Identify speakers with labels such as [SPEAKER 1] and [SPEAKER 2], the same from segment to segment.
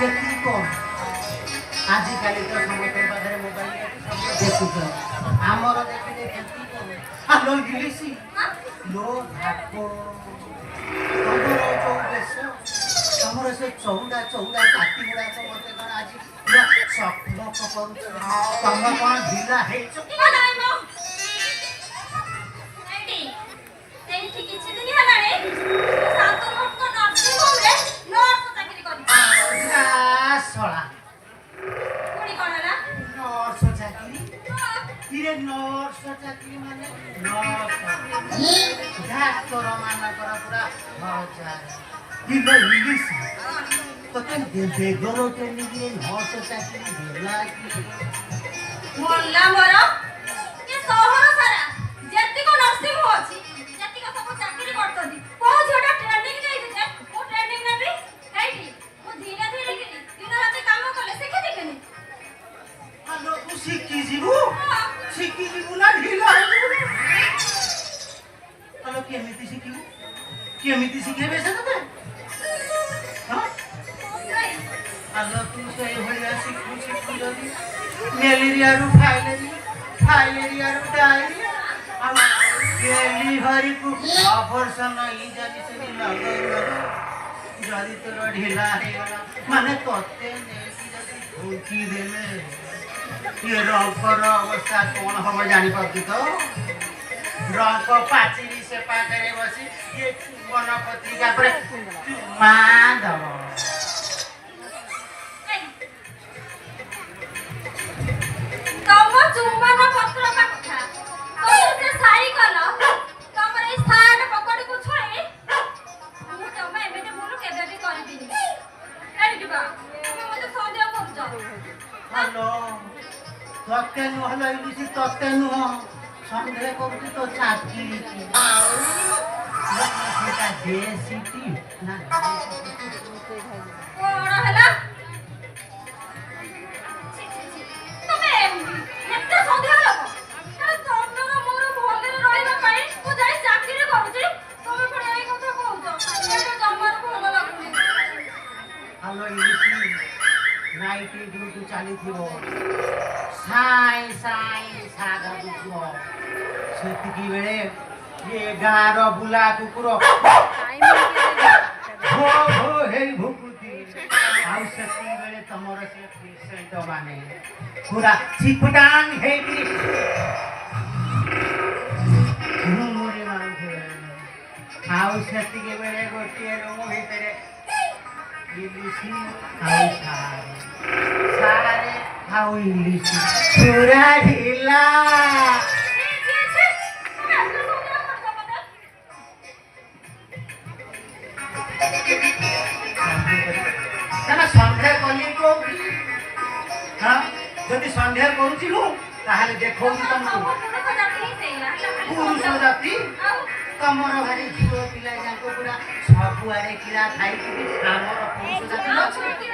[SPEAKER 1] खेती कौन आजिकल तो समस्त पाखे मोबाइल देखुच आमर देखिले खेती कौन आलो गिलिसी लो भाको तमरो जो देश तमरो से चौड़ा चौड़ा काटी गुड़ा तो मते कण आज पूरा स्वप्न करू तम कौन ढिला हे नर्स चाकरी माने डाक्टर मानकर पूरा हजार किलो इंग्लिश तो बेगरो टेलिगे नर्स चाकरी देला कि
[SPEAKER 2] मोल्ला मोर के सहर सारा जेति को नर्सिंग हो अछि जेति को सब चाकरी करतदी बहुत छोटा ट्रेनिंग नै दिते ओ ट्रेनिंग नै भी हेठी ओ धीरे धीरे के दिन रात काम करले सिखि देखेनी
[SPEAKER 1] हालो तू सिखि जीवु सिखि जीवु ना ढिला हालो केमिति सिखिबु केमिति सिखेबे से तते हां हालो तू से भलिया सिखु जदी मलेरिया रु फाइलेरिया रु डायरिया आ डेलीवरी को ऑपरेशन ई जानी से लगै जदी तोर ढिला हे गला माने तोते नेकी जदी धोकी देले ये रंकर अवस्था कौन हम जानी पाती तो रंक पाचिरी से पाकरे बसी ये मन पत्रिका पर माधव
[SPEAKER 2] तम चुम्बन पत्र का कथा तो से साई कलो तमर ई स्थान पकड़ को छोई मु तम एमे बोलु केबे भी करबिनी एडी दिबा तुम मते संदेह करू जाओ
[SPEAKER 1] हेलो तते नु हलो इसी तते नु संदेह करू तो चाकरी की सेटा देसीटी ना
[SPEAKER 2] ओरा हला तमे एते संदेह लको तमरो मोर भोले रहइबा पई तू जाई चाकरी करूची तमे पण एई कथा कहउछ एटा तमर भलो लागुनी
[SPEAKER 1] हेलो इसी नाइट ड्यूटी चली थी साई सागा दुखो सेतिकी बेले ये गार बुला कुकुर हो हे भुकुती आउ सेतिकी बेले तमर से पेशेंट माने पूरा चिपटांग हे कि मुरे मांगे आउ सेतिकी बेले गोटिए रूम भीतरे इलिसी आउ सारे आउ इलिसी पूरा ढीला सन्ध्या कली को जदि सन्ध्या करूँ ताहले देखो तुमको पुरुष जाति तमर भारी झील पिला जाको पूरा सबुआरे किरा खाई आमर पुरुष जाति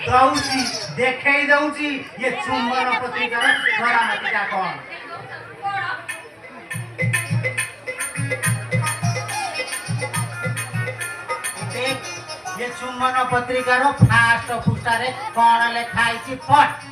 [SPEAKER 1] दउची देखाई दउची ये चुम्बन पत्रिका घरा माटिका कौन ये चुम्बन पत्रिकार फास्ट पुष्टारे कौन लेखाई पट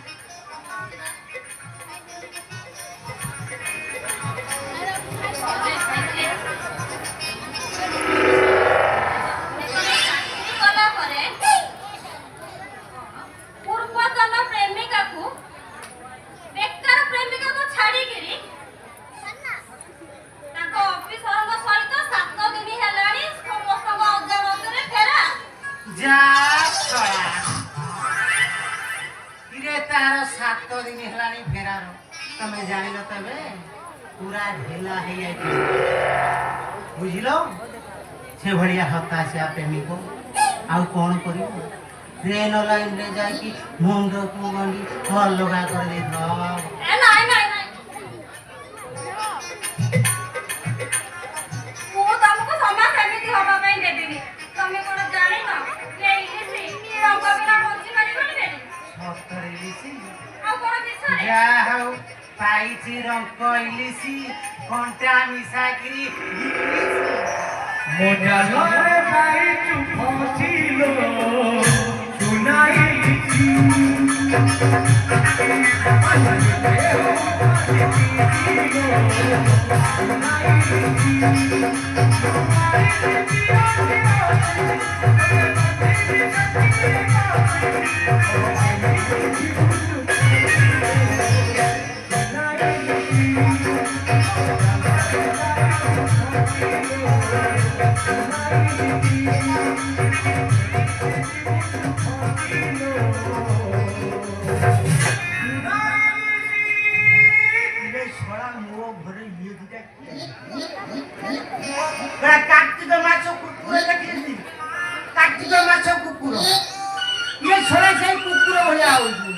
[SPEAKER 1] तार 7 दिन हेलानी फेरार तमे जानिल तबे पूरा ढेला है बुझिलो से भड़िया हताशा प्रेमी को आउ कौन करियो ट्रेन लाइन रे जाकी मुंड को गंडी हल लगा कर दे दो
[SPEAKER 2] ए नहीं वो तुमको समाज एमिति होबा पई देबिनी तमे कोन जानि ना
[SPEAKER 1] ଇଲିସି ରଙ୍କ ଇଲିସି କଣ୍ଟା ମିଶାକିରି
[SPEAKER 3] ମୋ ଜାଲରେ ପାଇଛୁ ଫସିଲ ସୁନାଇଲିଛି
[SPEAKER 1] କାର୍ତ୍ତିକ ମାଛ କୁକୁର ଦେଖିଛନ୍ତି କାର୍ତ୍ତିକ ମାଛ କୁକୁର ଇଏ ଛଡା ସେଇ କୁକୁର ଭଳିଆ ହଉଛି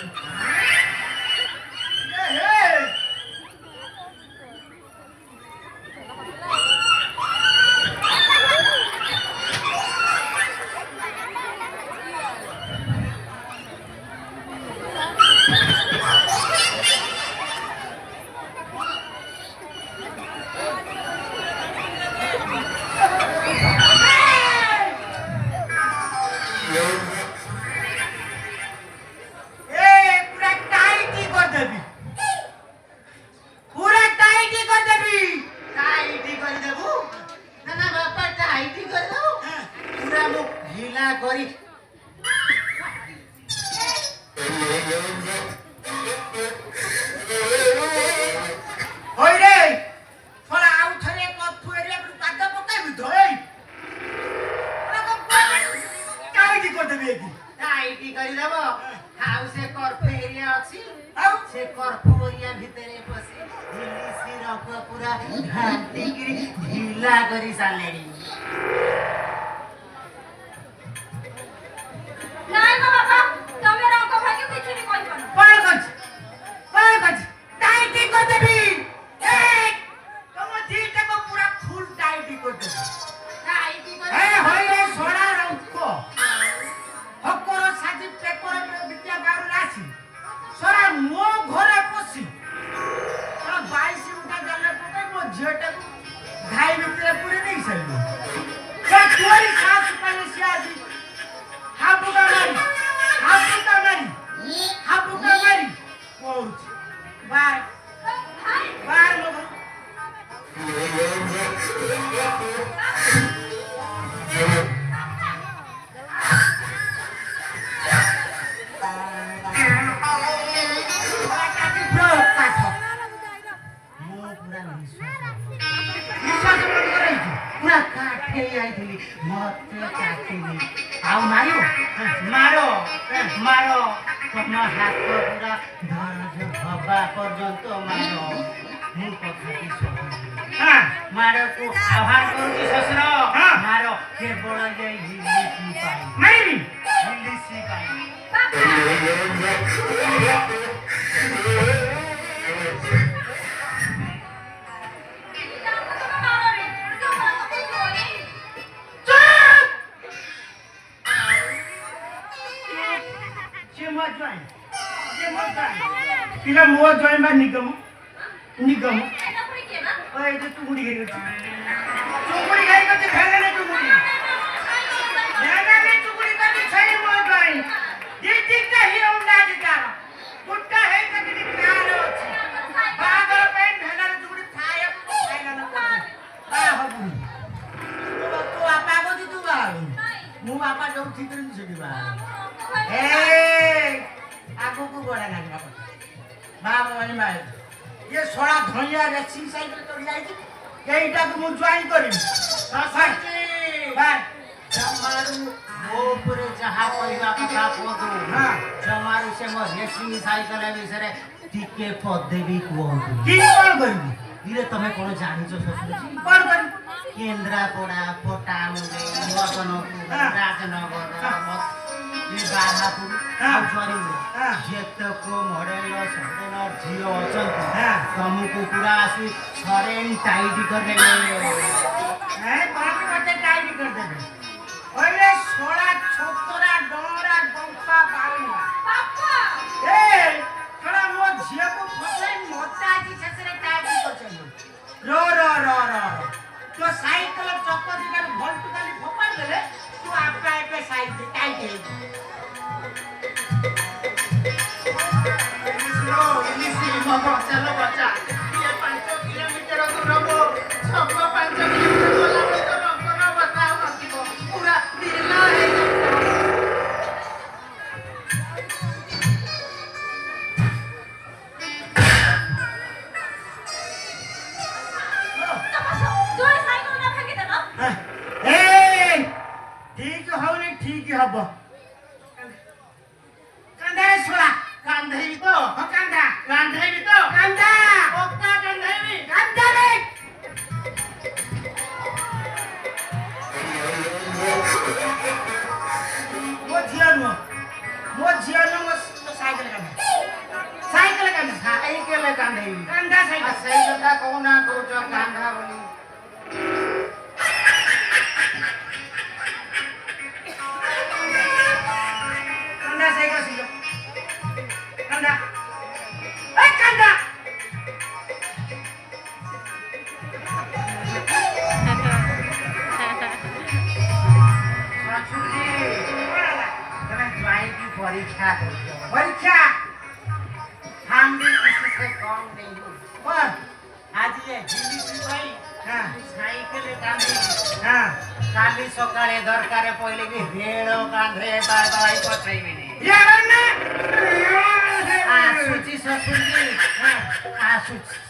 [SPEAKER 1] केन्द्रापड़ा पटामुंडे मदनपुर राजनगर बाहापुर जेतक मॉडल सडेन झील अच्छा तुमको पूरा आसी सरेन टाइट कर देंगे टाइट कर देंगे ओए सोला छोतरा डोरा गंपा बालुआ पापा ए थोड़ा मो झिया को फसले मोटा जी से चले तू आपका पे साइड टाइट है चलो बच्चा ये 5 किलोमीटर दूर हो सबको 5 किलोमीटर बोला तो हमको बताओ मत पूरा दिला है
[SPEAKER 2] जोर साइकिल ना फेंके देना
[SPEAKER 1] ए ठीक हो नहीं ठीक हब कंधा छोड़ा कंधे भी तो हो कंधे भी तो कंधा ओक्का कंधे भी कंधा रे वो जियानो वो साइकिल का साइकिल कंधा साइकिल का कौन ना तो जो कंधा बोली कंधा साइकिल सीखो कंधा ए कंधा परीक्षा हम भी किसी से कम नहीं हूँ पर आज ये हिंदी भाई साइकिल कांधे काली सकाळे दरकारे पहिले की रेळो कांधे बाय पछाइबिने यार ना आसुची ससुची आसुची